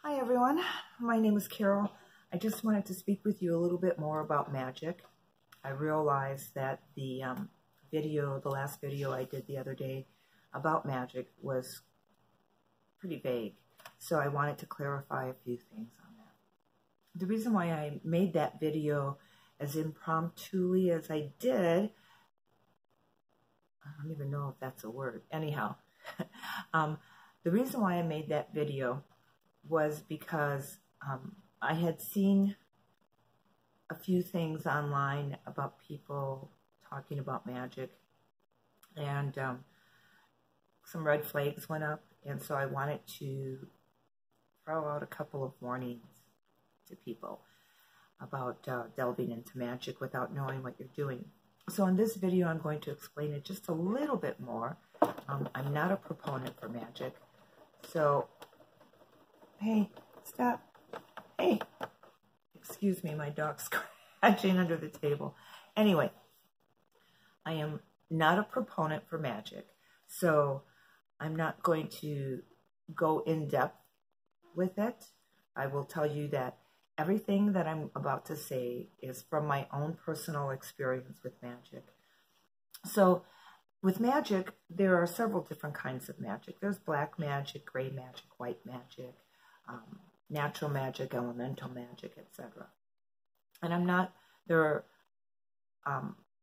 Hi everyone, my name is Carol. I just wanted to speak with you a little bit more about magic. I realized that the last video I did the other day about magic was pretty vague. So I wanted to clarify a few things on that. The reason why I made that video as impromptu as I did, I don't even know if that's a word. Anyhow, the reason why I made that video was because I had seen a few things online about people talking about magic, and some red flags went up, and so I wanted to throw out a couple of warnings to people about delving into magic without knowing what you're doing. So in this video, I'm going to explain it just a little bit more. I'm not a proponent for magic, so hey, stop. Hey, excuse me, my dog's scratching under the table. Anyway, I am not a proponent for magic, so I'm not going to go in depth with it. I will tell you that everything that I'm about to say is from my own personal experience with magic. So with magic, there are several different kinds of magic. There's black magic, gray magic, white magic, natural magic, elemental magic, etc. And they're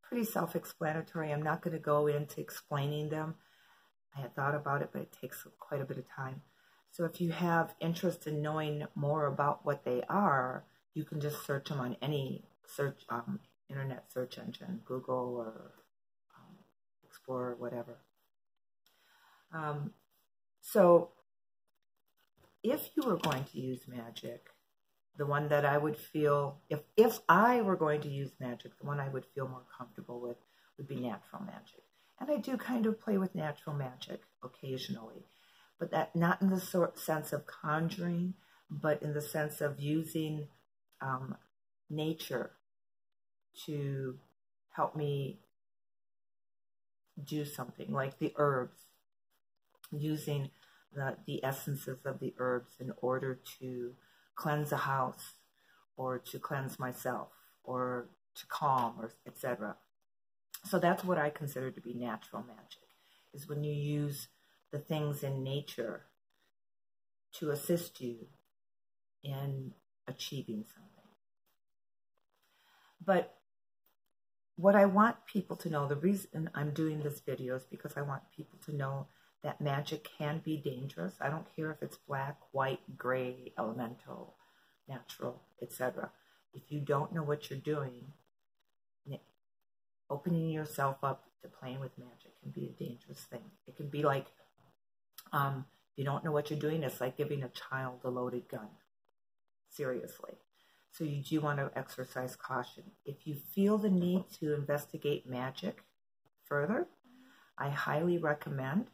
pretty self-explanatory. I'm not going to go into explaining them. I had thought about it, but it takes quite a bit of time. So if you have interest in knowing more about what they are, you can just search them on any internet search engine, Google or Explorer, whatever. So if you were going to use magic, the one that I would feel, if I were going to use magic, the one I would feel more comfortable with would be natural magic. And I do kind of play with natural magic occasionally, but that not in the sense of conjuring, but in the sense of using nature to help me do something, like the herbs, using the essences of the herbs in order to cleanse a house, or to cleanse myself, or to calm, or etc. So that's what I consider to be natural magic, is when you use the things in nature to assist you in achieving something. But what I want people to know, the reason I'm doing this video is because I want people to know that magic can be dangerous. I don't care if it's black, white, gray, elemental, natural, etc. If you don't know what you're doing, opening yourself up to playing with magic can be a dangerous thing. It can be like, you don't know what you're doing, it's like giving a child a loaded gun. Seriously. So you do want to exercise caution. If you feel the need to investigate magic further, I highly recommend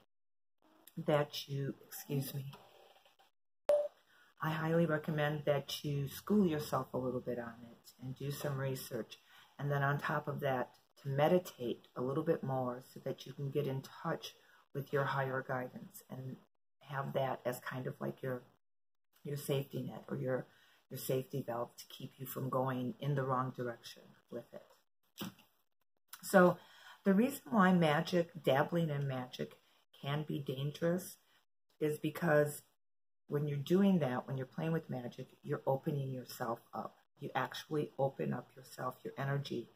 that you, I highly recommend that you school yourself a little bit on it and do some research. And then on top of that, to meditate a little bit more so that you can get in touch with your higher guidance and have that as kind of like your safety net, or your safety valve to keep you from going in the wrong direction with it. So the reason why dabbling in magic can be dangerous is because when you're doing that, when you're playing with magic, you're opening yourself up. You actually open up yourself, your energy.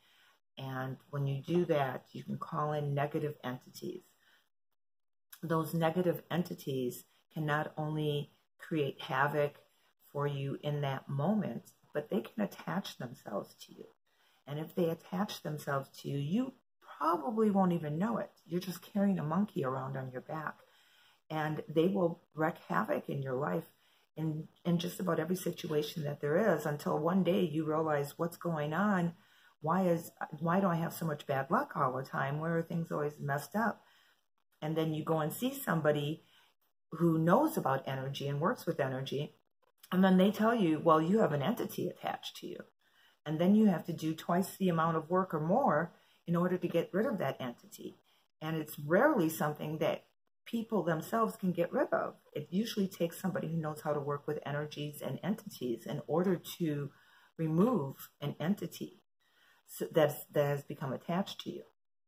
And when you do that, you can call in negative entities. Those negative entities can not only create havoc for you in that moment, but they can attach themselves to you. And if they attach themselves to you, you probably won't even know it. You're just carrying a monkey around on your back. And they will wreak havoc in your life in just about every situation that there is, until one day you realize what's going on. Why do I have so much bad luck all the time? Where are things always messed up? And then you go and see somebody who knows about energy and works with energy, and then they tell you, well, you have an entity attached to you. And then you have to do twice the amount of work or more in order to get rid of that entity. And it's rarely something that people themselves can get rid of. It usually takes somebody who knows how to work with energies and entities in order to remove an entity that has become attached to you.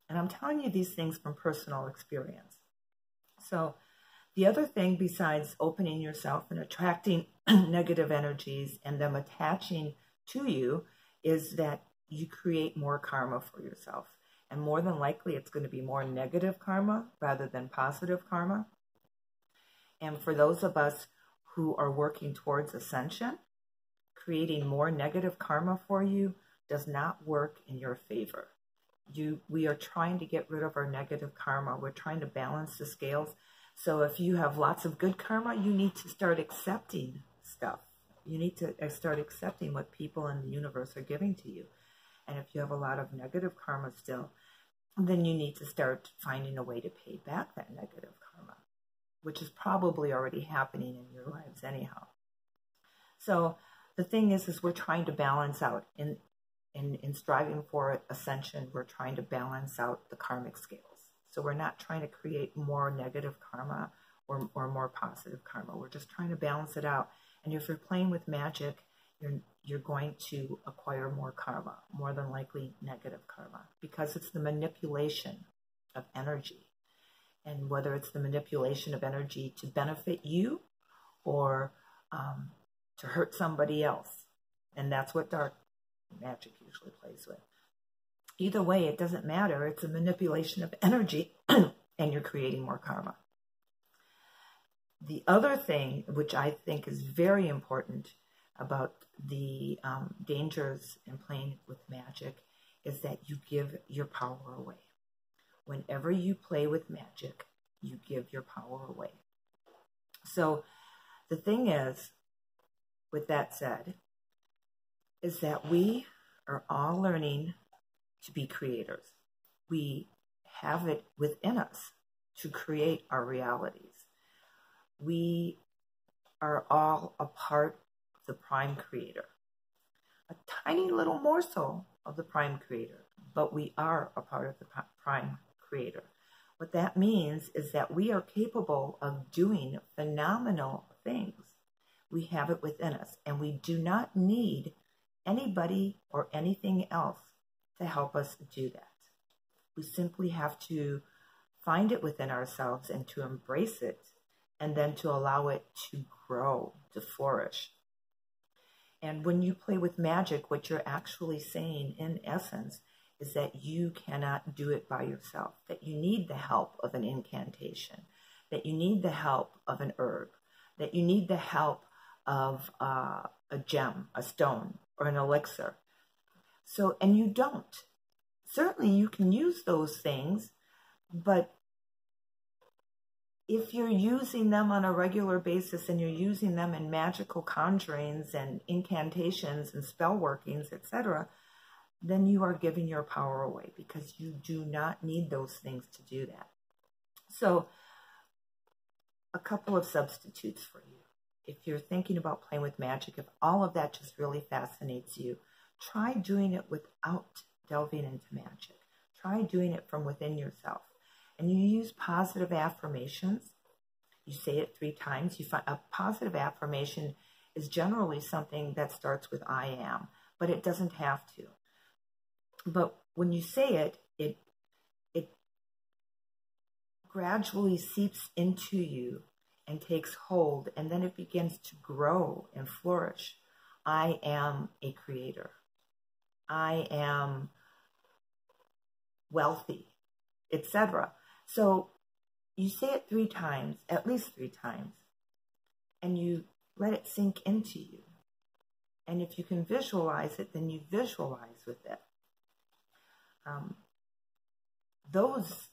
And I'm telling you these things from personal experience. So the other thing besides opening yourself and attracting negative energies and them attaching to you is that you create more karma for yourself. And more than likely, it's going to be more negative karma rather than positive karma. And for those of us who are working towards ascension, creating more negative karma for you does not work in your favor. We are trying to get rid of our negative karma. We're trying to balance the scales. So if you have lots of good karma, you need to start accepting stuff. You need to start accepting what people in the universe are giving to you. And if you have a lot of negative karma still, then you need to start finding a way to pay back that negative karma, which is probably already happening in your lives anyhow. So the thing is we're trying to balance out. In striving for ascension, we're trying to balance out the karmic scales. So we're not trying to create more negative karma or more positive karma. We're just trying to balance it out. And if you're playing with magic, you're going to acquire more karma, more than likely negative karma, because it's the manipulation of energy. And whether it's the manipulation of energy to benefit you or to hurt somebody else. And that's what dark magic usually plays with. Either way, it doesn't matter. It's a manipulation of energy and you're creating more karma. The other thing, which I think is very important about the dangers in playing with magic, is that you give your power away. Whenever you play with magic, you give your power away. So the thing is, with that said, is that we are all learning to be creators. We have it within us to create our realities. We are all a part of the Prime Creator, a tiny little morsel of the Prime Creator, but we are a part of the Prime Creator. What that means is that we are capable of doing phenomenal things. We have it within us, and we do not need anybody or anything else to help us do that. We simply have to find it within ourselves and to embrace it, and then to allow it to grow, to flourish. And when you play with magic, what you're actually saying in essence is that you cannot do it by yourself, that you need the help of an incantation, that you need the help of an herb, that you need the help of a gem, a stone, or an elixir. So, and you don't. Certainly you can use those things, but if you're using them on a regular basis and you're using them in magical conjurings and incantations and spell workings, etc., then you are giving your power away, because you do not need those things to do that. So a couple of substitutes for you. If you're thinking about playing with magic, if all of that just really fascinates you, try doing it without delving into magic. Try doing it from within yourself. And you use positive affirmations. You say it 3 times. You find a positive affirmation is generally something that starts with I am, but it doesn't have to. But when you say it, it gradually seeps into you and takes hold, and then it begins to grow and flourish. I am a creator. I am wealthy, etc. So you say it 3 times, at least 3 times, and you let it sink into you. And if you can visualize it, then you visualize with it. Those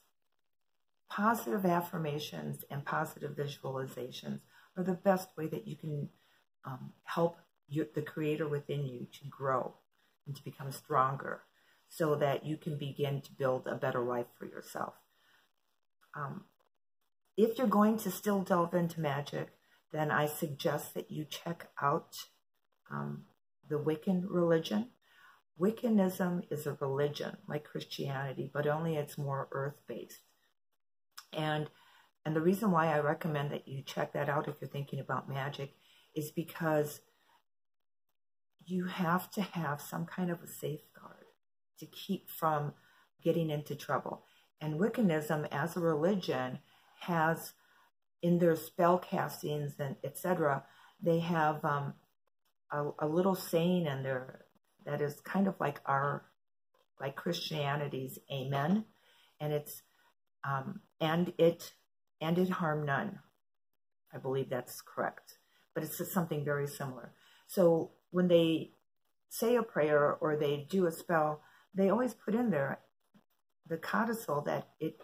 positive affirmations and positive visualizations are the best way that you can help the creator within you to grow and to become stronger, so that you can begin to build a better life for yourself. If you're going to still delve into magic, then I suggest that you check out the Wiccan religion. Wiccanism is a religion like Christianity, but only it's more earth-based. And And the reason why I recommend that you check that out if you're thinking about magic is because you have to have some kind of a safeguard to keep from getting into trouble. And Wiccanism as a religion has, in their spell castings and etc., they have a little saying in there that is kind of like Christianity's amen. And it's, and it harm none. I believe that's correct. But it's just something very similar. So when they say a prayer or they do a spell, they always put in there the codicil that it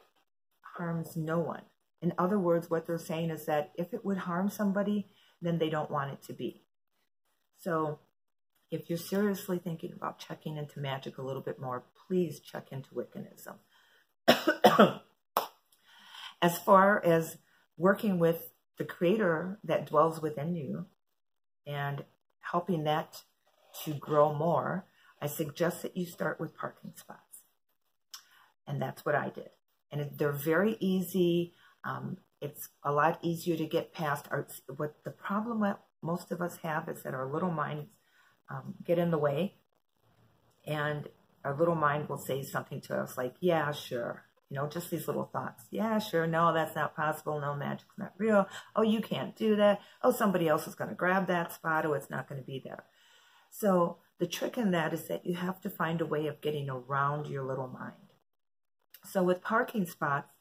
harms no one. In other words, what they're saying is that if it would harm somebody, then they don't want it to be. So if you're seriously thinking about checking into magic a little bit more, please check into Wiccanism. As far as working with the creator that dwells within you and helping that to grow more, I suggest that you start with parking spots. And that's what I did. And they're very easy. It's a lot easier to get past. What the problem that most of us have is that our little minds get in the way. And our little mind will say something to us like, yeah, sure. You know, just these little thoughts. Yeah, sure. No, that's not possible. No, magic's not real. Oh, you can't do that. Oh, somebody else is going to grab that spot. Oh, it's not going to be there. So the trick in that is that you have to find a way of getting around your little mind. So with parking spots,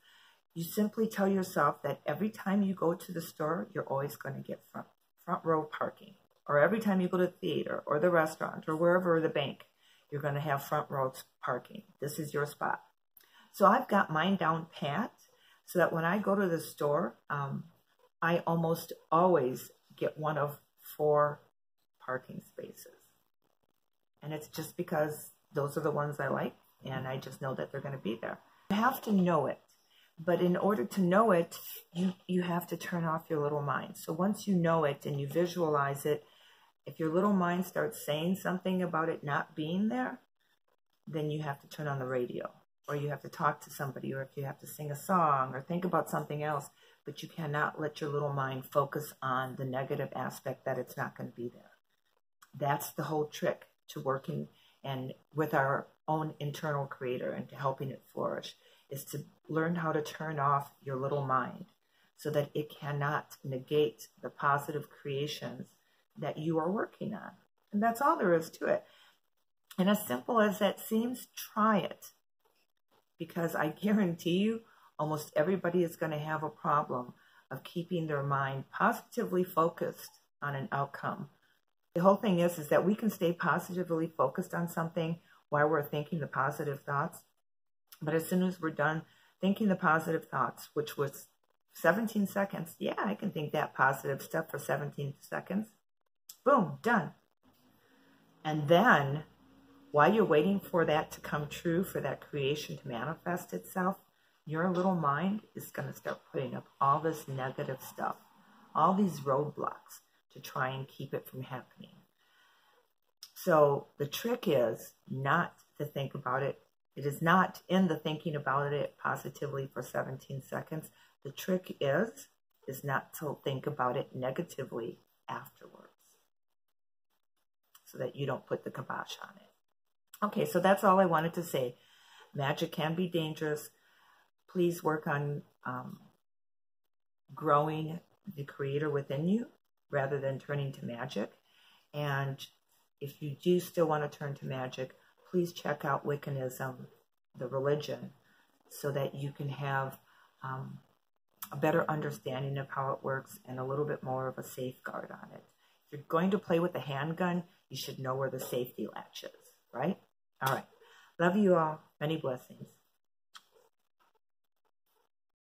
you simply tell yourself that every time you go to the store, you're always going to get front row parking. Or every time you go to the theater or the restaurant or wherever, or the bank, you're going to have front row parking. This is your spot. So I've got mine down pat so that when I go to the store, I almost always get one of 4 parking spaces. And it's just because those are the ones I like, and I just know that they're going to be there. You have to know it. But in order to know it, you have to turn off your little mind. So once you know it and you visualize it, if your little mind starts saying something about it not being there, then you have to turn on the radio. Or you have to talk to somebody, or if you have to sing a song or think about something else, but you cannot let your little mind focus on the negative aspect that it's not going to be there. That's the whole trick to working and with our own internal creator and to helping it flourish, is to learn how to turn off your little mind so that it cannot negate the positive creations that you are working on. And that's all there is to it. And as simple as that seems, try it. Because I guarantee you, almost everybody is going to have a problem of keeping their mind positively focused on an outcome. The whole thing is that we can stay positively focused on something while we're thinking the positive thoughts. But as soon as we're done thinking the positive thoughts, which was 17 seconds, yeah, I can think that positive stuff for 17 seconds. Boom, done. And then, while you're waiting for that to come true, for that creation to manifest itself, your little mind is going to start putting up all this negative stuff, all these roadblocks to try and keep it from happening. So the trick is not to think about it. It is not in the thinking about it positively for 17 seconds. The trick is not to think about it negatively afterwards, so that you don't put the kibosh on it. Okay, so that's all I wanted to say. Magic can be dangerous. Please work on growing the creator within you rather than turning to magic. And if you do still want to turn to magic, please check out Wiccanism, the religion, so that you can have a better understanding of how it works and a little bit more of a safeguard on it. If you're going to play with a handgun, you should know where the safety latch is, right? All right. Love you all. Many blessings.